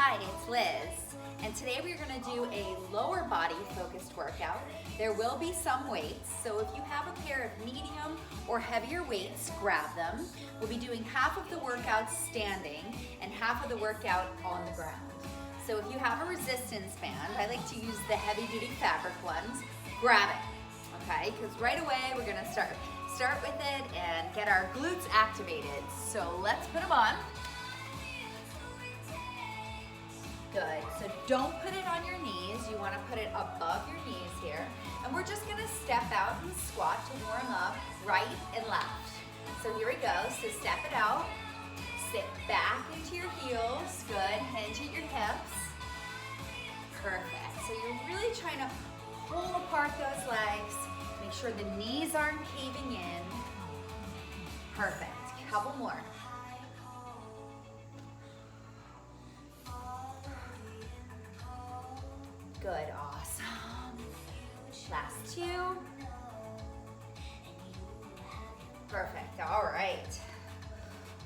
Hi, it's Liz, and today we're going to do a lower body focused workout. There will be some weights, so if you have a pair of medium or heavier weights, grab them. We'll be doing half of the workout standing and half of the workout on the ground. So if you have a resistance band, I like to use the heavy duty fabric ones, grab it, okay? Because right away we're going to start with it and get our glutes activated. So let's put them on. Good, so don't put it on your knees. You want to put it above your knees here. And we're just gonna step out and squat to warm up right and left. So here we go, so step it out. Sit back into your heels, good, hinge at your hips. Perfect, so you're really trying to pull apart those legs. Make sure the knees aren't caving in. Perfect, couple more. Good, awesome. Last two. Perfect, all right.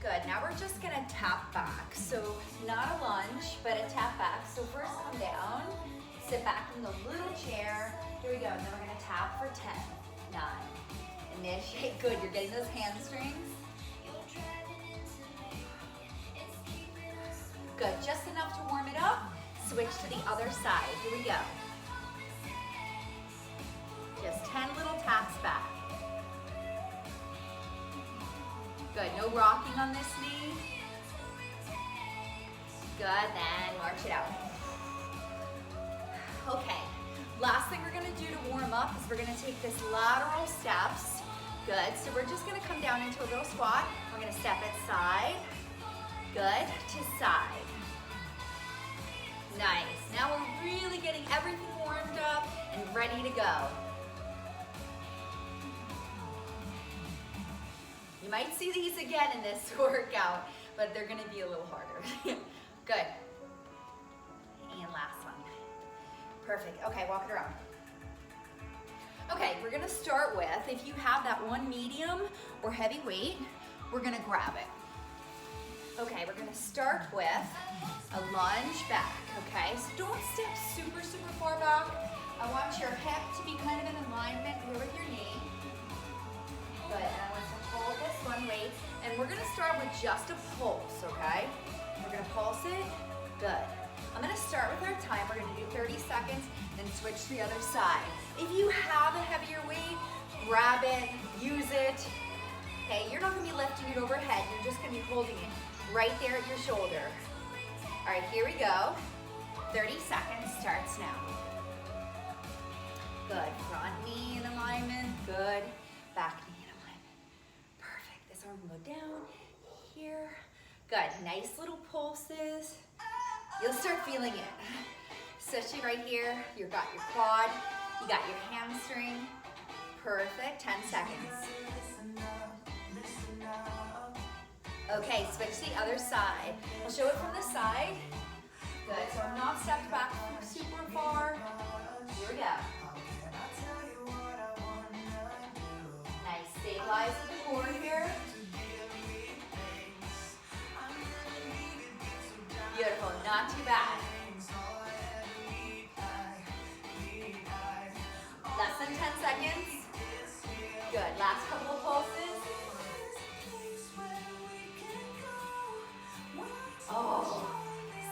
Good, now we're just gonna tap back. So not a lunge, but a tap back. So first come down, sit back in the little chair. Here we go, and then we're gonna tap for 10, 9. Initiate, good, you're getting those hamstrings. Good, just enough to warm it up. Switch to the other side. Here we go. Just 10 little taps back. Good, no rocking on this knee. Good, then march it out. Okay, last thing we're gonna do to warm up is we're gonna take this lateral steps. Good, so we're just gonna come down into a little squat. We're gonna step it side, good, to side. Nice, now we're really getting everything warmed up and ready to go. You might see these again in this workout, but they're gonna be a little harder. Good. And last one. Perfect, okay, walk it around. Okay, we're gonna start with, if you have that one medium or heavy weight, we're gonna grab it. Okay, we're gonna start with a lunge back, okay? So don't step super far back. I want your hip to be kind of in alignment here with your knee. Good, and I want to hold this one weight, and we're gonna start with just a pulse, okay? We're gonna pulse it, good. I'm gonna start with our time. We're gonna do 30 seconds, then switch to the other side. If you have a heavier weight, grab it, use it. Okay, you're not gonna be lifting it overhead, you're just gonna be holding it right there at your shoulder. All right, here we go. 30 seconds starts now. Good, front knee in alignment, good. Back knee in alignment. Perfect, this arm will go down here. Good, nice little pulses. You'll start feeling it. Especially right here, you've got your quad, you got your hamstring. Perfect, 10 seconds. Okay, switch to the other side. I'll show it from the side. Good, so I'm not stepped back super far. Here we go. Nice, stabilize the core here. Beautiful, not too bad. Less than 10 seconds. Good, last couple of pulses. Oh,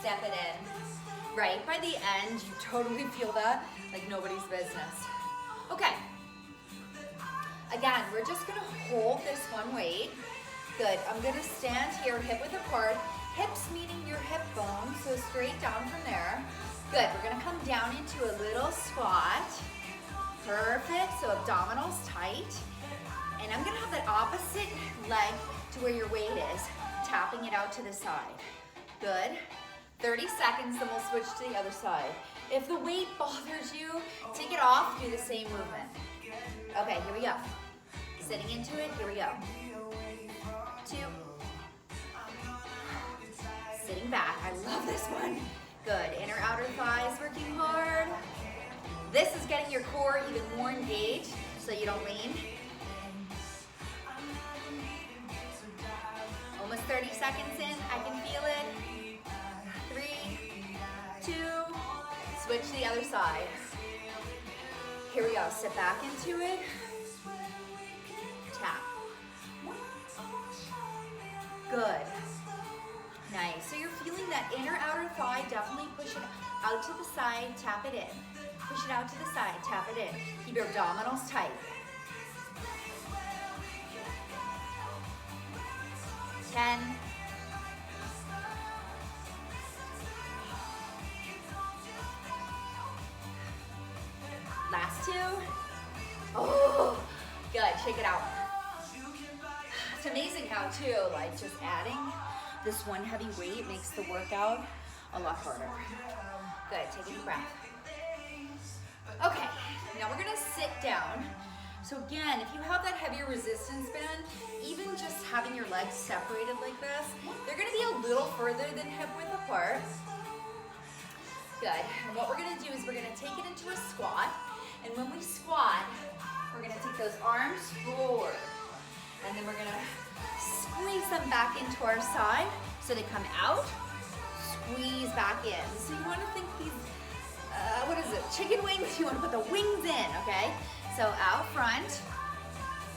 step it in. Right by the end, you totally feel that like nobody's business. Okay. Again, we're just gonna hold this one weight. Good, I'm gonna stand here, hip width apart, hips meeting your hip bone, so straight down from there. Good, we're gonna come down into a little squat. Perfect, so abdominals tight. And I'm gonna have that opposite leg to where your weight is, tapping it out to the side. Good. 30 seconds, then we'll switch to the other side. If the weight bothers you, take it off, do the same movement. Okay, here we go. Sitting into it, here we go. 2. Sitting back, I love this one. Good, inner outer thighs working hard. This is getting your core even more engaged so you don't lean. Almost 30 seconds in, I can feel it. 3, Switch to the other side. Here we go, sit back into it. Tap. Good. Nice. So you're feeling that inner outer thigh, definitely push it out to the side, tap it in. Push it out to the side, tap it in. Keep your abdominals tight. 10. Last 2. Oh, good, shake it out. It's amazing how too, like just adding this one heavy weight makes the workout a lot harder. Good, take a deep breath. Okay, now we're gonna sit down. So again, if you have that heavier resistance band, even just having your legs separated like this, they're gonna be a little further than hip width apart. Good, and what we're gonna do is we're gonna take it into a squat, and when we squat, we're gonna take those arms forward, and then we're gonna squeeze them back into our side, so they come out, squeeze back in. So you wanna think these, what is it, chicken wings? You wanna put the wings in, okay? So out front,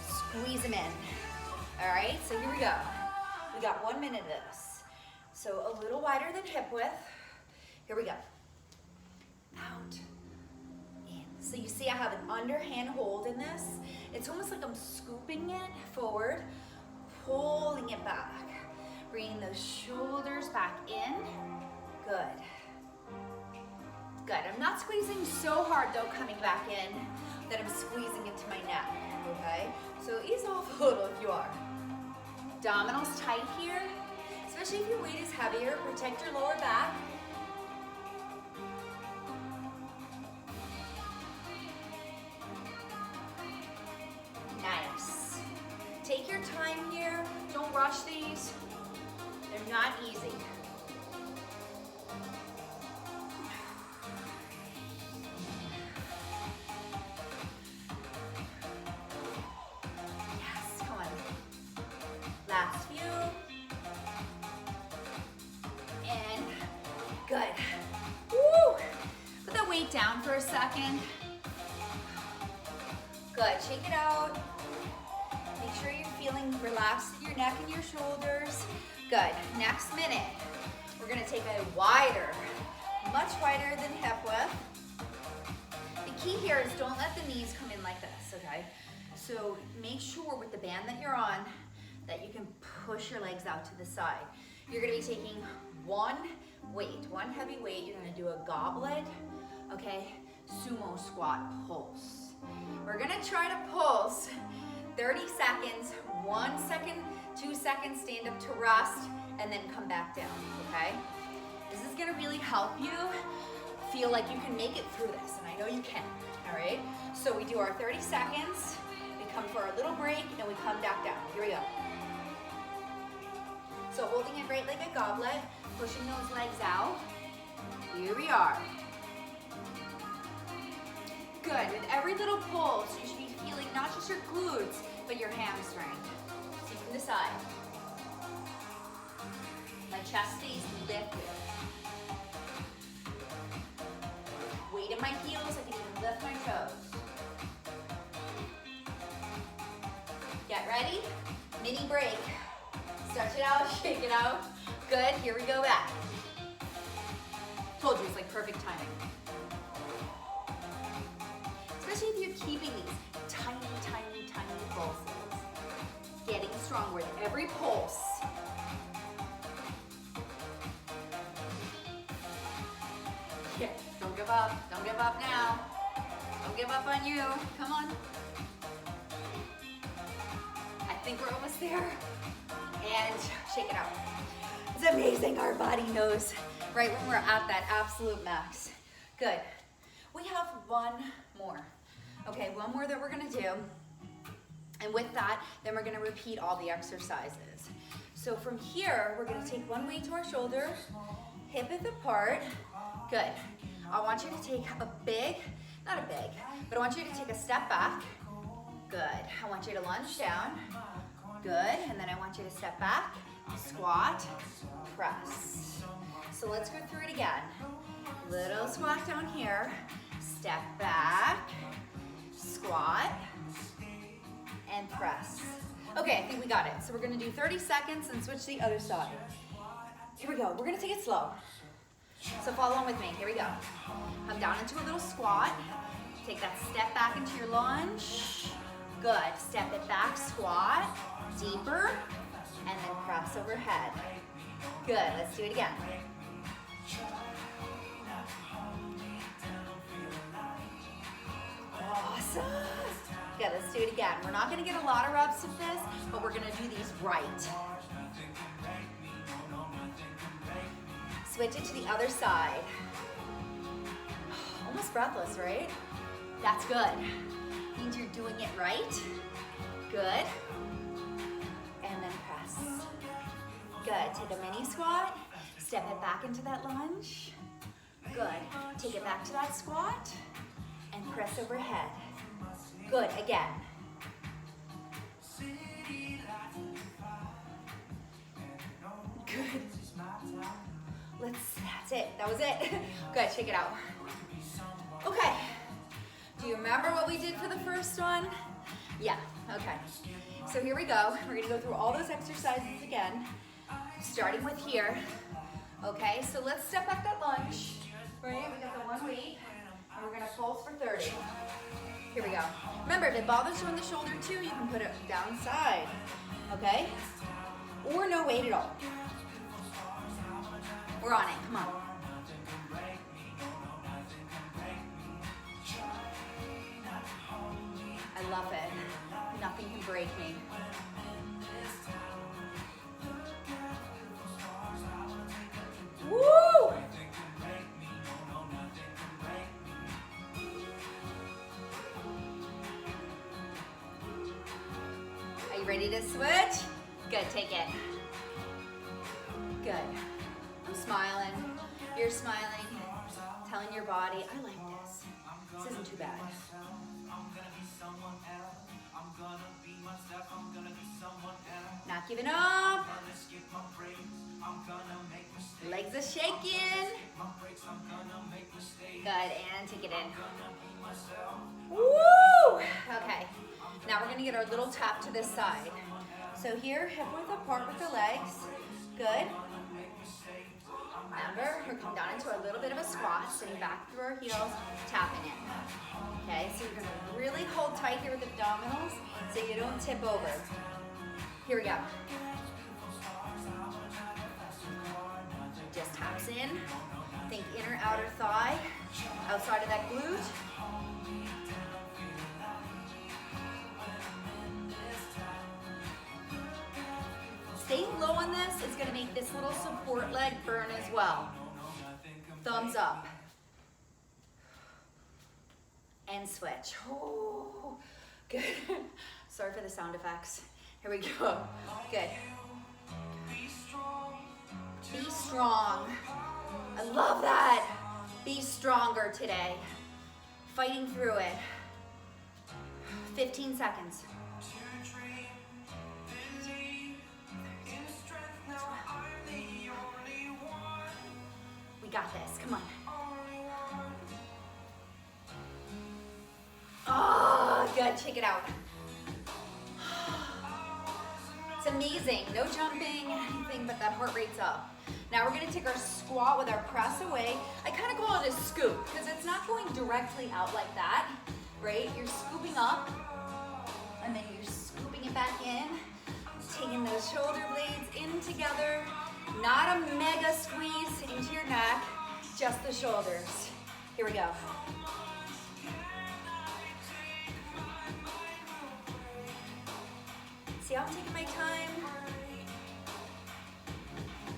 squeeze them in. All right, so here we go. We got 1 minute of this. So a little wider than hip width. Here we go. Out, in. So you see I have an underhand hold in this. It's almost like I'm scooping it forward, pulling it back. Bringing those shoulders back in. Good. Good, I'm not squeezing so hard though coming back in that I'm squeezing into my neck, okay? So ease off a little if you are. Abdominals tight here, especially if your weight is heavier, protect your lower back. Nice. Take your time here, don't rush these. They're not easy. Last few. And good. Woo! Put that weight down for a second. Good, shake it out. Make sure you're feeling relaxed in your neck and your shoulders. Good, next minute, we're gonna take a wider, much wider than hip width. The key here is don't let the knees come in like this, okay? So make sure with the band that you're on, that you can push your legs out to the side. You're gonna be taking one heavy weight. You're gonna do a goblet, okay? Sumo squat pulse. We're gonna try to pulse 30 seconds, 1 second, 2 seconds, stand up to rest, and then come back down, okay? This is gonna really help you feel like you can make it through this, and I know you can, all right? So we do our 30 seconds, we come for our little break, and we come back down. Here we go. So holding it right like a goblet, pushing those legs out. Here we are. Good, with every little pulse, you should be feeling not just your glutes, but your hamstring. See from the side. My chest stays lifted. Weight in my heels, I can even lift my toes. Get ready, mini break. Stretch it out, shake it out. Good, here we go back. Told you, it's like perfect timing. Especially if you're keeping these tiny, tiny, tiny pulses. Getting stronger with every pulse. Yeah, don't give up. Don't give up now. Don't give up on you. Come on. I think we're almost there. And shake it out. It's amazing our body knows right when we're at that absolute max. Good. We have one more. Okay, one more that we're gonna do. And with that, then we're gonna repeat all the exercises. So from here, we're gonna take one weight to our shoulder, hip width apart. Good. I want you to take a big, not a big, but I want you to take a step back. Good. I want you to lunge down. Good, and then I want you to step back, squat, press. So let's go through it again. Little squat down here. Step back, squat, and press. Okay, I think we got it. So we're gonna do 30 seconds and switch to the other side. Here we go. We're gonna take it slow. So follow on with me. Here we go. Come down into a little squat. Take that step back into your lunge. Good. Step it back, squat, deeper, and then press overhead. Good. Let's do it again. Awesome. Good. Let's do it again. We're not going to get a lot of reps of this, but we're going to do these right. Switch it to the other side. Almost breathless, right? That's good. Means you're doing it right. Good. And then press. Good. Take a mini squat. Step it back into that lunge. Good. Take it back to that squat. And press overhead. Good. Again. Good. That's it. That was it. Good. Shake it out. Okay. Do you remember what we did for the first one? Yeah. Okay. So here we go. We're going to go through all those exercises again, starting with here. Okay. So let's step back that lunge. Right? We got the one weight, and we're going to pulse for 30. Here we go. Remember, if it bothers you on the shoulder too, you can put it down side. Okay? Or no weight at all. We're on it. Come on. I love it. Nothing can break me. Woo! Are you ready to switch? Good, take it. Good. I'm smiling. You're smiling. Telling your body, I like this. This isn't too bad. Not giving up. Legs are shaking. Good, and take it in. Woo! Okay, now we're gonna get our little tap to this side. So here, hip width apart with the legs. Good. Remember, we're coming down into a little bit of a squat, sitting back through our heels, tapping in. Okay, so you're gonna really hold tight here with the abdominals so you don't tip over. Here we go. Just taps in. Think inner, outer thigh, outside of that glute. Staying low on this is going to make this little support leg burn as well. Thumbs up. And switch. Oh, good. Sorry for the sound effects. Here we go. Good. Be strong. I love that. Be stronger today. Fighting through it. 15 seconds. We got this. Come on. Oh, good. Check it out. It's amazing. No jumping, anything, but that heart rate's up. Now we're going to take our squat with our press away. I kind of call it a scoop because it's not going directly out like that, right? You're scooping up and then you're scooping it back in, taking those shoulder blades in together. Not a mega squeeze into your neck, just the shoulders. Here we go. See how I'm taking my time?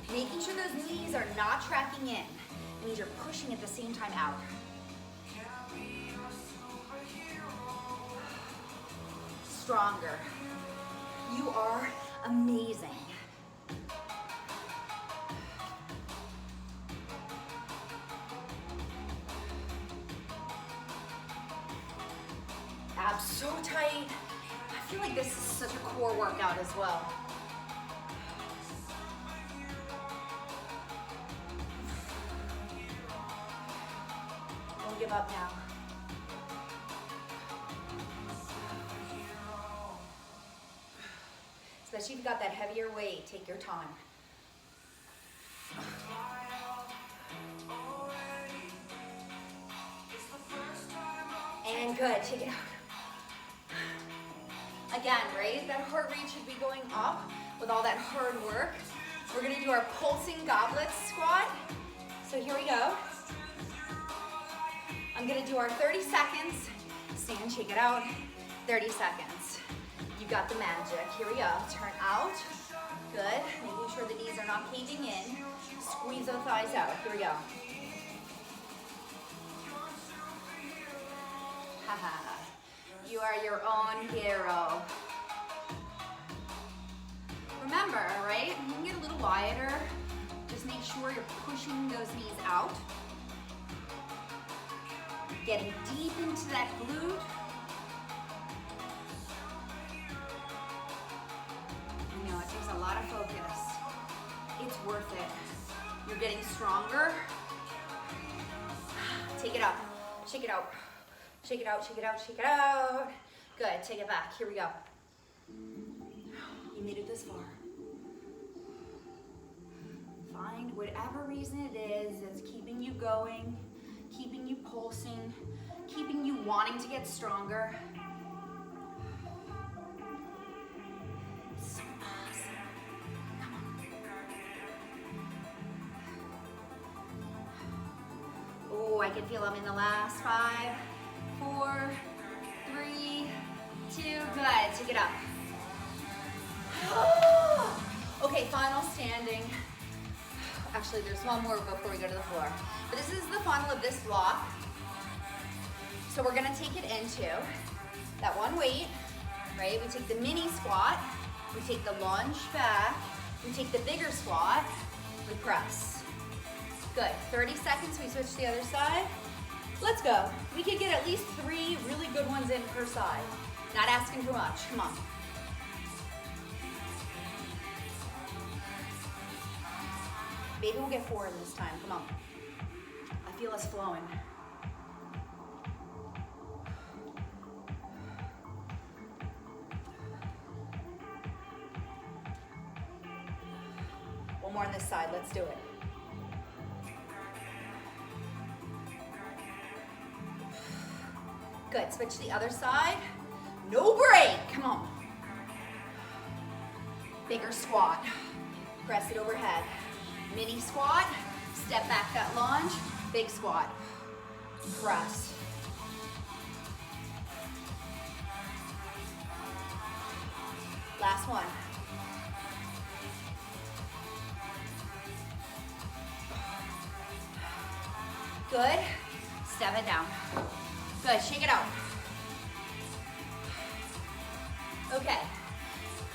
Making sure those knees are not tracking in. It means you're pushing at the same time out. Stronger. You are amazing. Abs so tight. I feel like this is such a core workout as well. give up now. Especially if you've got that heavier weight, take your time. And good, take it out. Again, right? That heart rate should be going up with all that hard work. We're gonna do our pulsing goblet squat. So here we go. I'm gonna do our 30 seconds. Stand, shake it out. 30 seconds. You got the magic. Here we go. Turn out. Good. Making sure the knees are not caving in. Squeeze the thighs out. Here we go. Haha. You are your own hero. Remember, right? You can get a little wider. Just make sure you're pushing those knees out. Getting deep into that glute. I know, it takes a lot of focus. It's worth it. You're getting stronger. Take it up. Shake it out. Shake it out, shake it out, shake it out. Good, take it back. Here we go. You made it this far. Find whatever reason it is that's keeping you going, keeping you pulsing, keeping you wanting to get stronger. So awesome. Come on. Oh, I can feel them in the last 5, 4, 3, 2, good, take it up. Okay, final standing. Actually, there's one more before we go to the floor. But this is the final of this block. So we're gonna take it into that one weight, right? We take the mini squat, we take the lunge back, we take the bigger squat, we press. Good, 30 seconds, we switch to the other side. Let's go. We could get at least 3 really good ones in per side. Not asking for much, come on. Maybe we'll get 4 in this time, come on. I feel us flowing. One more on this side, let's do it. Good, switch to the other side. No break, come on. Bigger squat, press it overhead. Mini squat, step back that lunge, big squat, press. Last one. Good, step it down. Good, shake it out. Okay,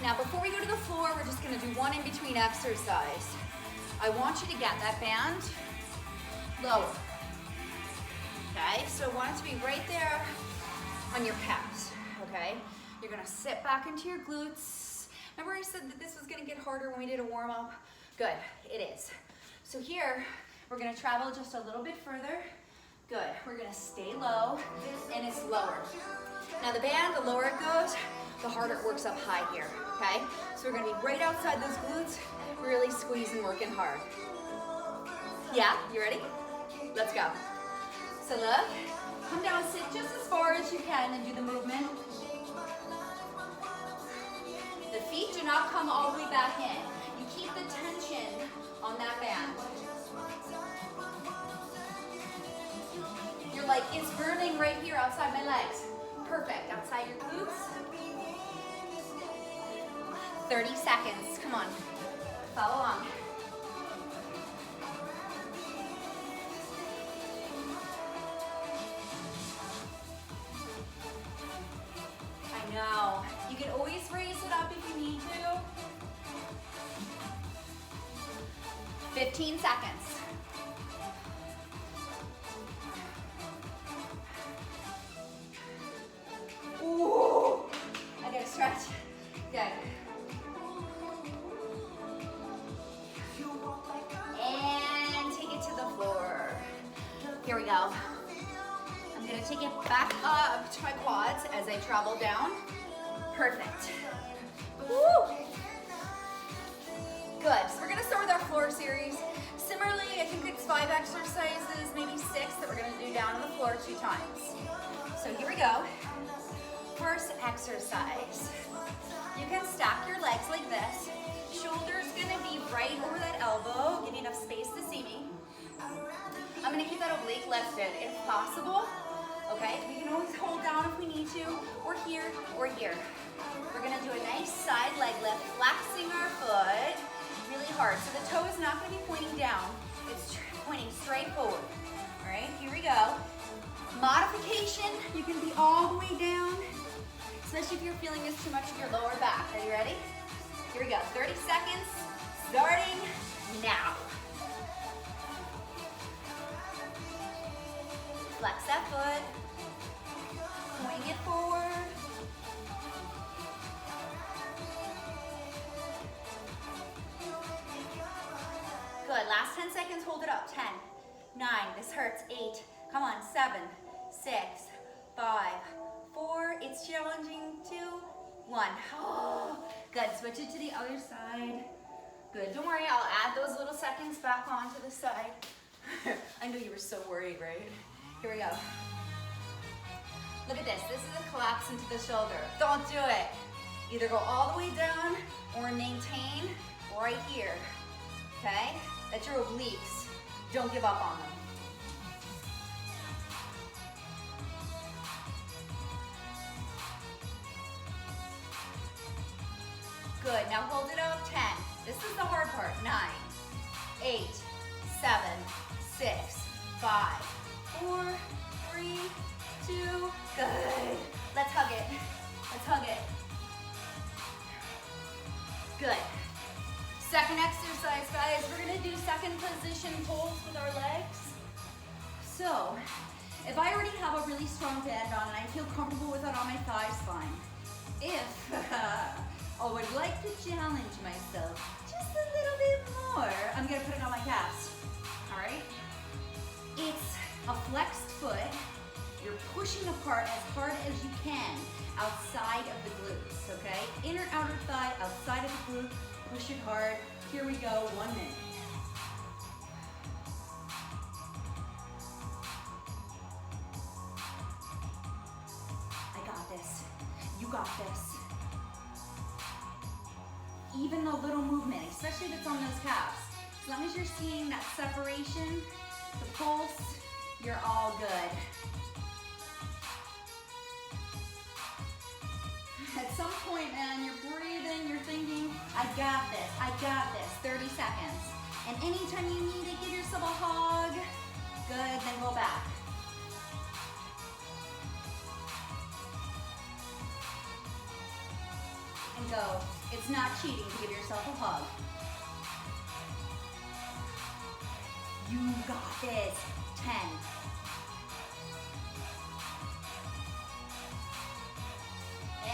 now before we go to the floor, we're just gonna do one in between exercise. I want you to get that band lower. Okay, so I want it to be right there on your calves, okay? You're gonna sit back into your glutes. Remember I said that this was gonna get harder when we did a warm up? Good, it is. So here, we're gonna travel just a little bit further. Good, we're gonna stay low, and it's lower. Now the band, the lower it goes, the harder it works up high here, okay? So we're gonna be right outside those glutes, really squeezing, working hard. Yeah, you ready? Let's go. So look, come down, sit just as far as you can and do the movement. The feet do not come all the way back in. You keep the tension on that band. You're like, it's burning right here outside my legs. Perfect, outside your glutes. 30 seconds, come on. Follow along. I know. You can always raise it up if you need to. 15 seconds. Ooh, I gotta stretch. Good. And take it to the floor. Here we go. gonna take it back up to my quads as I travel down. Perfect. Woo! Good, so we're gonna start with our floor series. Similarly, I think it's 5 exercises, maybe 6 that we're gonna do down on the floor 2 times. So here we go. First exercise. You can stack your legs like this. Shoulder's gonna be right over that elbow. Give me enough space to see me. I'm gonna keep that oblique lifted if possible. Okay, we can always hold down if we need to, or here, or here. We're gonna do a nice side leg lift, flexing our foot really hard. So the toe is not gonna be pointing down, it's pointing straight forward. All right, here we go. Modification, you can be all the way down, especially if you're feeling this too much of your lower back. Are you ready? Here we go, 30 seconds, starting now. Flex that foot, pointing it forward. Good, last 10 seconds, hold it up. 10, 9, this hurts, 8, come on, 7, 6, 5, 4, it's challenging, 2, 1. Oh, good, switch it to the other side. Good, don't worry, I'll add those little seconds back onto the side. I know you were so worried, right? Here we go. Look at this is a collapse into the shoulder. Don't do it. Either go all the way down or maintain right here, okay? That's your obliques. Don't give up on them. Good, now hold it up, 10. This is the hard part, 9, 8, 7, 6, 5, 4, 3, 2, good. Let's hug it, let's hug it. Good. Second exercise, guys, we're gonna do second position pulls with our legs. So, if I already have a really strong band on and I feel comfortable with it on my thighs, fine. If I would like to challenge myself just a little bit more, I'm gonna put it on my calves, all right? It's a flexed foot. You're pushing apart as hard as you can outside of the glutes, okay? Inner, outer thigh, outside of the glute, push it hard. Here we go, 1 minute. I got this. You got this. Even the little movement, especially if it's on those calves. As long as you're seeing that separation, the pulse, you're all good. At some point, man, you're breathing, you're thinking, I got this, 30 seconds. And anytime you need it, give yourself a hug. Good, then go back. And go. It's not cheating to give yourself a hug. You got this. 10.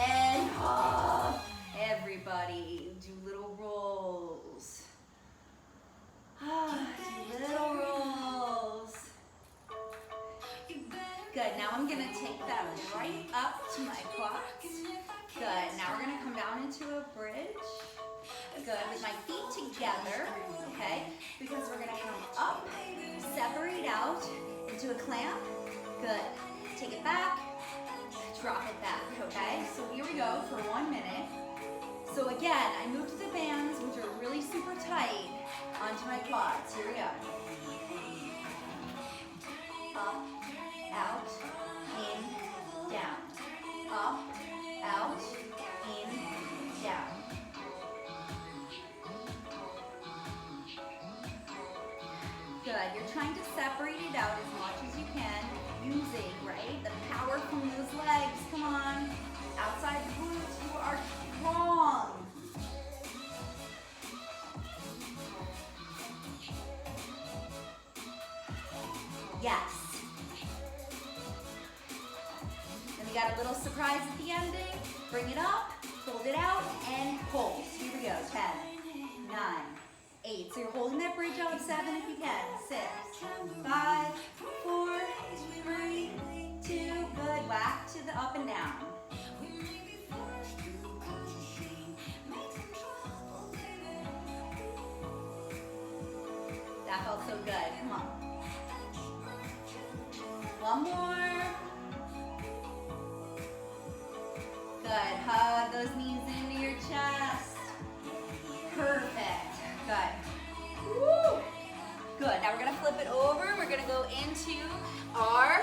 And hug. Everybody, do little rolls. Do little rolls. Good, now I'm gonna take that right up to my quads. Good, now we're gonna come down into a bridge. Good, with my feet together, okay? Because we're gonna come up, separate out into a clamp. Good, take it back, drop it back, okay? So here we go for 1 minute. So again, I moved the bands, which are really super tight, onto my quads. Here we go. Up, out, in, down. Up, out, in, down. Good, you're trying to separate it out as much as you can, using, right, the power from those legs. Come on, outside the glutes, you are strong. Yes. And we got a little surprise at the ending. Bring it up, hold it out, and pull. Here we go, 10, 9, 8. So you're holding that bridge out, 7 if you can. 6, 5, 4, 3, 2, That felt so good. Come on. One more. Good. Hug those knees into your chest. Perfect. Good. Woo. Good. Now we're going to flip it over. We're going to go into our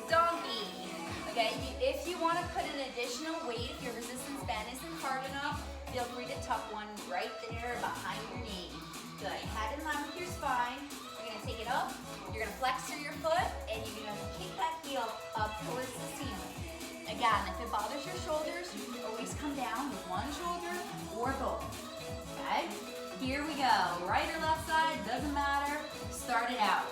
donkey. Okay, if you want to put an additional weight, if your resistance band isn't hard enough, feel free to tuck one right there behind your knee. Good. Head in line with your spine. You're going to take it up. You're going to flex through your foot, and you're going to kick that heel up towards the ceiling. Again, if it bothers your shoulders, you can always come down with one shoulder or both. Okay? Here we go. Right or left side, doesn't matter. Start it out.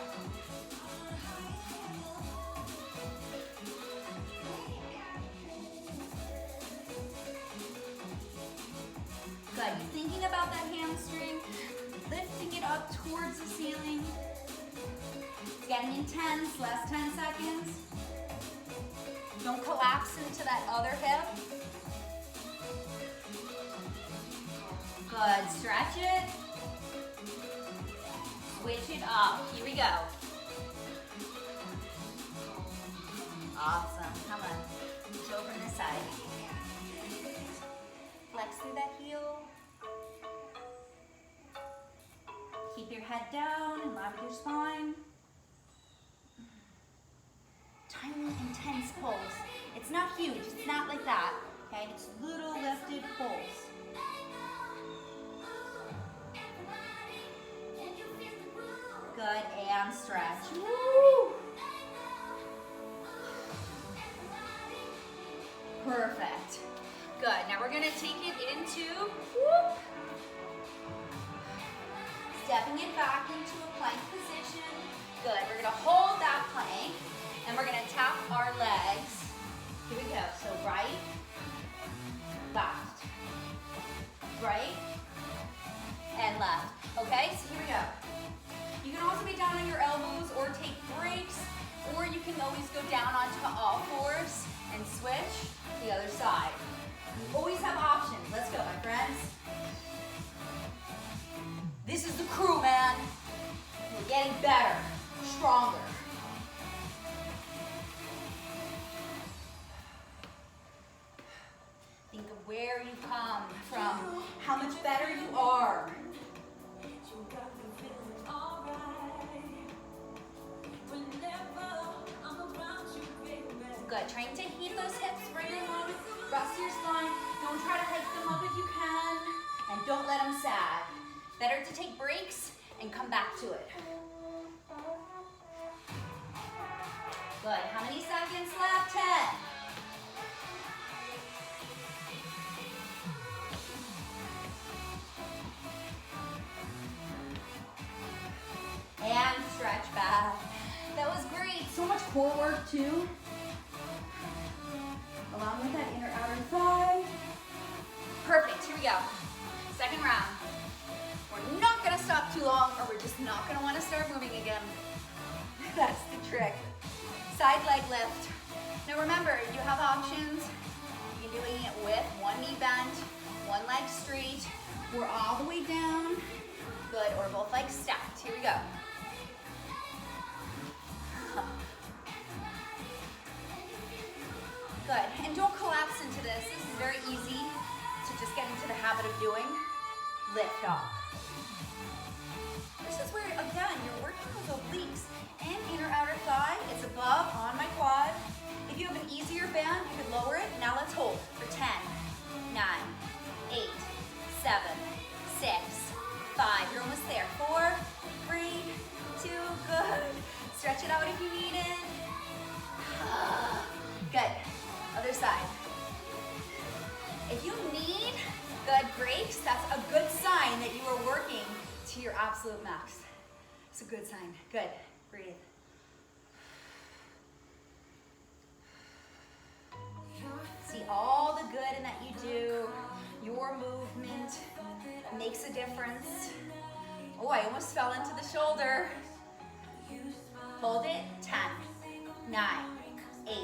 Good. You thinking about that hamstring, lifting it up towards the ceiling. It's getting intense, last 10 seconds. Don't collapse into that other hip. Good, stretch it. Switch it up, here we go. Awesome, come on. Reach over to this side. Flex through that heel. Keep your head down in line with your spine. Tiny, intense pulse. It's not huge, it's not like that. Okay, it's little lifted pulse. Good, and stretch. Woo! Perfect. Good, now we're gonna take it into, whoop, stepping it back into a plank position. Good, we're gonna hold that plank and we're gonna tap our legs. Here we go, so right, left, right, and left. Okay, so here we go. You can also be down on your elbows or take breaks, or you can always go down onto all fours and switch to the other side. You always have options. Let's go, my friends. This is the crew, man. We're getting better, stronger. Think of where you come from, how much better you are. Good, trying to keep those hips right along, rest your spine. Don't try to hike them up if you can, and don't let them sag. Better to take breaks and come back to it. Good, how many seconds left? 10. And stretch back. That was great. So much core work too. Along with that inner outer thigh. Perfect, here we go. Second round. We're not gonna stop too long or we're just not gonna wanna start moving again. That's the trick. Side leg lift. Now remember, you have options. You can be doing it with one knee bent, one leg straight, or all the way down. Good, or both legs stacked. Here we go. Good, and don't collapse into this. This is very easy to just get into the habit of doing. Lift off. This is where, again, you're working those obliques and inner outer thigh. It's above on my quad. If you have an easier band, you could lower it. Now let's hold for 10, 9, 8, 7, 6, 5. You're almost there. 4, 3, 2, good. Stretch it out if you need it. Good. Other side. If you need good breaks, that's a good sign that you are working to your absolute max. It's a good sign. Good. Breathe. See all the good in that you do. Your movement makes a difference. Oh, I almost fell into the shoulder. Hold it. 10, 9, 8,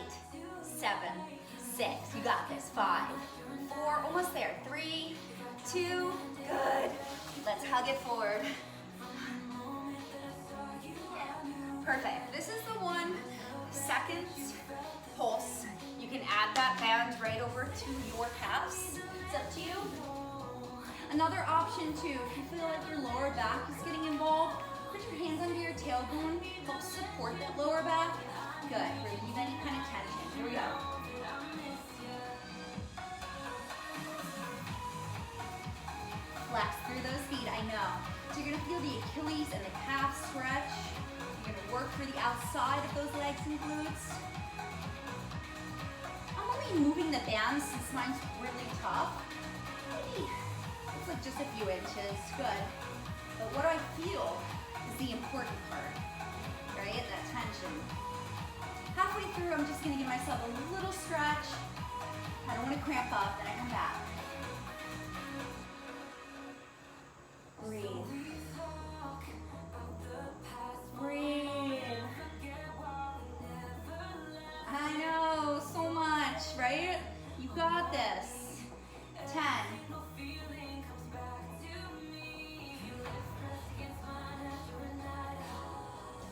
7, 6. You got this. 5, 4, almost there. 3, 2, good. Let's hug it forward. Perfect. This is the 1 second pulse. You can add that band right over to your calves. It's up to you. Another option too, if you feel like your lower back is getting involved, put your hands under your tailbone, help support that lower back. Good, relieve any kind of tension. Here we go. Flex through those feet, I know. So you're gonna feel the Achilles and the calf stretch. You're gonna work for the outside of those legs and glutes. I'm only moving the band since mine's really tough. Maybe it's like just a few inches, good. But what I feel is the important part, right? That tension. Halfway through, I'm just gonna give myself a little stretch. I don't wanna cramp up, then I come back. Breathe. Breathe. I know, so much, right? You got this. 10.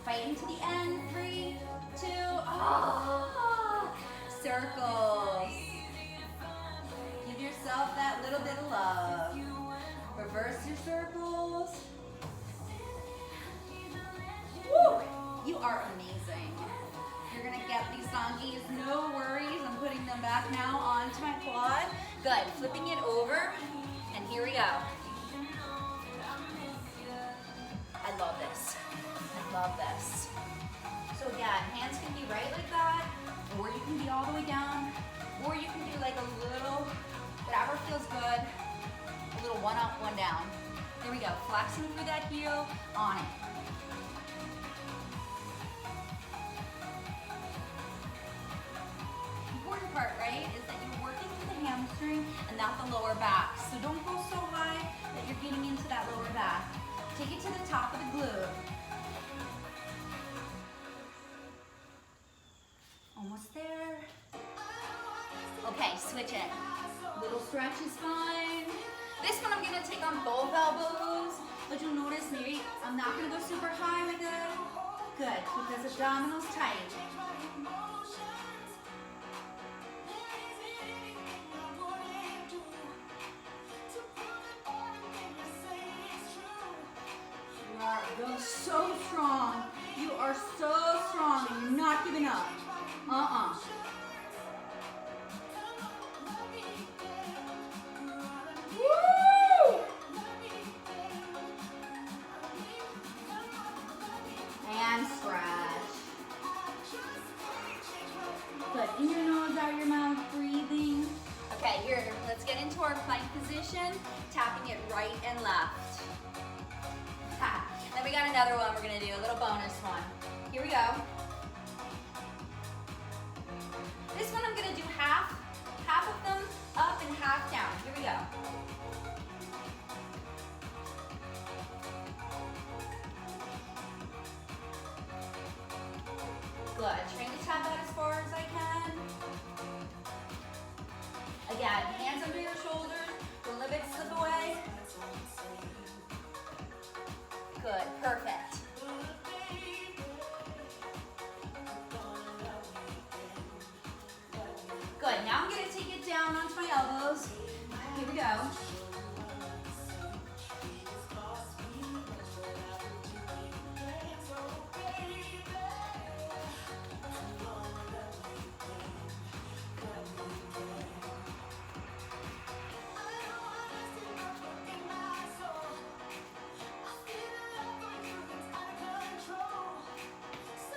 Fighting to the end. 3, 2, circles. Give yourself that little bit of love. Reverse your circles. Woo! You are amazing. You're gonna get these donkeys, no worries. I'm putting them back now onto my quad. Good, flipping it over, and here we go. I love this. I love this. So again, hands can be right like that, or you can be all the way down, or you can do like a little, whatever feels good, a little 1 up, 1 down. There we go, flexing through that heel, on it. Important part, right, is that you're working through the hamstring and not the lower back. So don't go so high that you're getting into that lower back. Take it to the top of the glute. Almost there. Okay, switch it. Little stretch is fine. This one I'm gonna take on both elbows, but you'll notice maybe I'm not gonna go super high with it. Good, keep those abdominals tight. You're so strong. You are so strong and you're not giving up. Woo! And stretch. Good. In your nose, out your mouth, breathing. Okay, here, let's get into our plank position, tapping it right and left. Then we got another one we're gonna do, a little bonus one. Here we go. This one I'm gonna do half of them up and half down. Here we go. Good, trying to tap that as far as I can. Again, hands under your shoulders, don't let it slip away. Good, perfect. Good, now I'm gonna take it down onto my elbows. Here we go.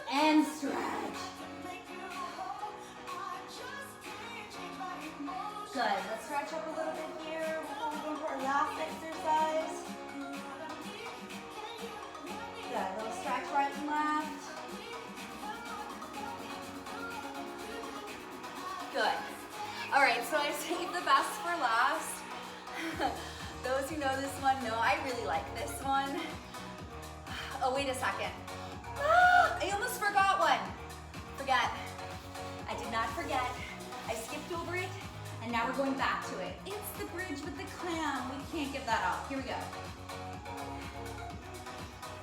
And stretch. Good, let's stretch up a little bit here before we go into our last exercise. Good, little stretch right and left. Good. All right, so I saved the best for last. Those who know this one know I really like this one. Oh, wait a second. I almost forgot one. Forget. I did not forget. I skipped over it, and now we're going back to it. It's the bridge with the clam. We can't give that up. Here we go.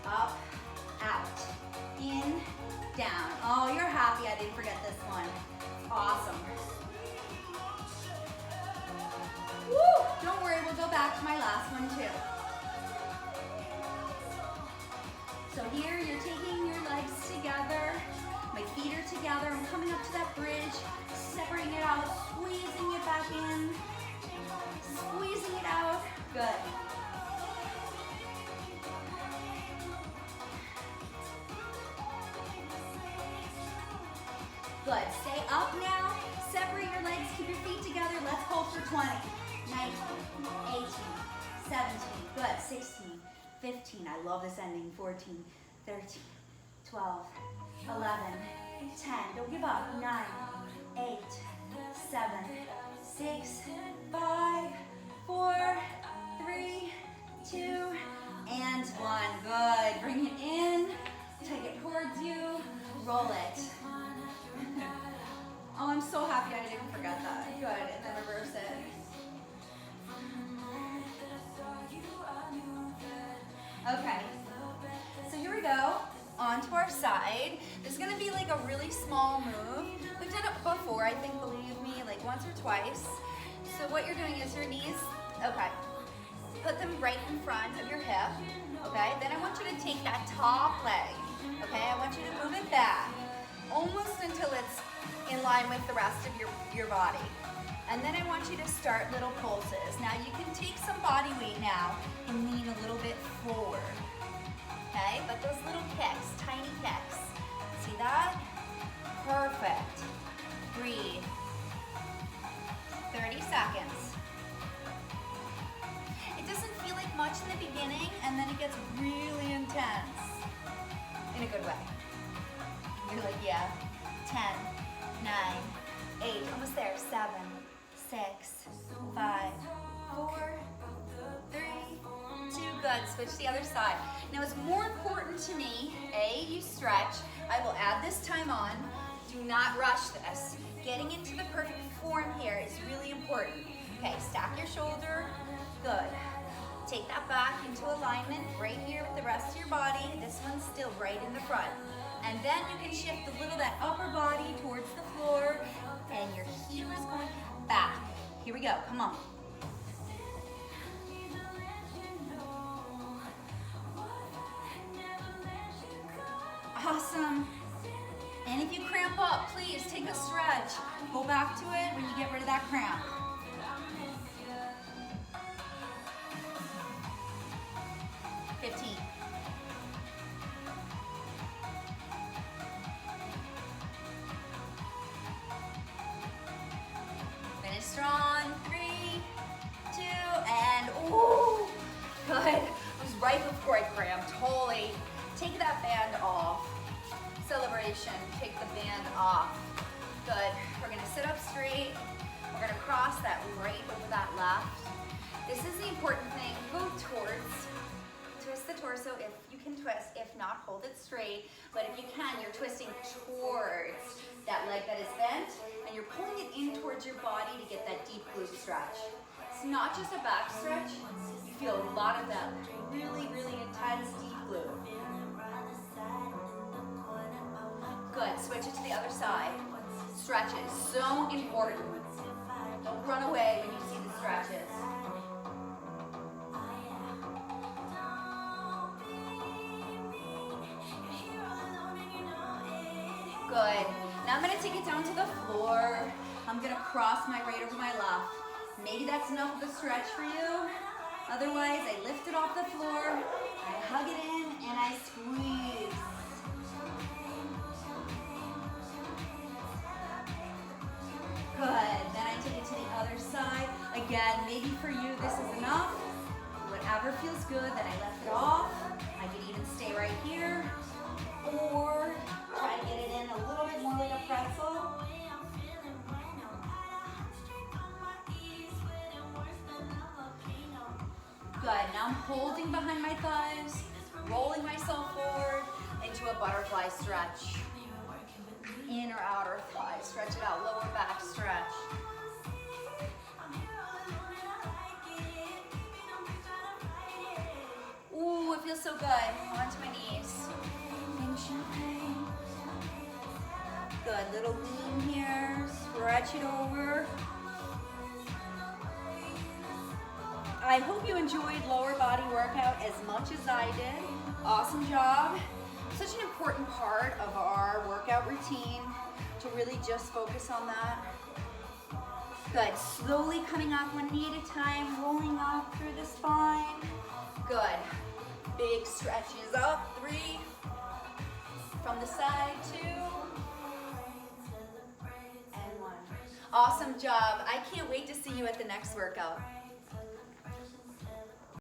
Up, out, in, legs together. My feet are together. I'm coming up to that bridge, separating it out, squeezing it back in, squeezing it out. Good. Good. Stay up now. Separate your legs. Keep your feet together. Let's hold for 20. 19, 18, 17. Good. 16, 15. I love this ending. 14, 13, 12, 11, 10. Don't give up. 9, 8, 7, 6, 5, 4, 3, 2, and 1. Good. Bring it in. Take it towards you. Roll it. Oh, I'm so happy I didn't forget that. Good, and then reverse it. Okay, so here we go, onto our side. This is gonna be like a really small move. We've done it before, I think, believe me, like once or twice. So what you're doing is your knees, okay, put them right in front of your hip, okay? Then I want you to take that top leg, okay? I want you to move it back, almost until it's in line with the rest of your body. And then I want you to start little pulses. Now you can take some body weight now and lean a little bit forward, okay? But those little kicks, tiny kicks, see that? Perfect. Breathe. 30 seconds. It doesn't feel like much in the beginning, and then it gets really intense in a good way. You're like, yeah, 10, 9, 8, almost there, 7, 6, 5, 4, 3, 2, good. Switch the other side. Now it's more important to me, A, you stretch. I will add this time on. Do not rush this. Getting into the perfect form here is really important. Okay, stack your shoulder. Good. Take that back into alignment right here with the rest of your body. This one's still right in the front. And then you can shift a little that upper body towards the floor, and your heel is going back. Here we go, come on. Awesome. And if you cramp up, please take a stretch. Go back to it when you get rid of that cramp. Strong, 3, 2, and ooh, good. It was right before I cramped. Holy, take that band off. Celebration, take the band off. Good, we're gonna sit up straight. We're gonna cross that right over that left. This is the important thing. Go towards, twist the torso if you can twist. If not, hold it straight. But if you can, you're twisting towards that leg that is bent, and you're pulling it in towards your body to get that deep glute stretch. It's not just a back stretch, you feel a lot of that really, really intense deep glute. Good, switch it to the other side. Stretches, so important. Don't run away when you see the stretches. Good. Now I'm gonna take it down to the floor. I'm gonna cross my right over my left. Maybe that's enough of a stretch for you. Otherwise, I lift it off the floor, I hug it in, and I squeeze. Good. Then I take it to the other side. Again, maybe for you this is enough. Whatever feels good, then I lift it off. I can even stay right here, or try to get it in a little bit more like a pretzel. Good, now I'm holding behind my thighs, rolling myself forward into a butterfly stretch. Inner outer thigh, stretch it out, lower back stretch. Ooh, it feels so good. Onto my knees. Good, little lean here, stretch it over. I hope you enjoyed lower body workout as much as I did. Awesome job. So such an important part of our workout routine to really just focus on that. Good, slowly coming up one knee at a time, rolling up through the spine. Good, big stretches up, 3, from the side, 2, and 1. Awesome job. I can't wait to see you at the next workout.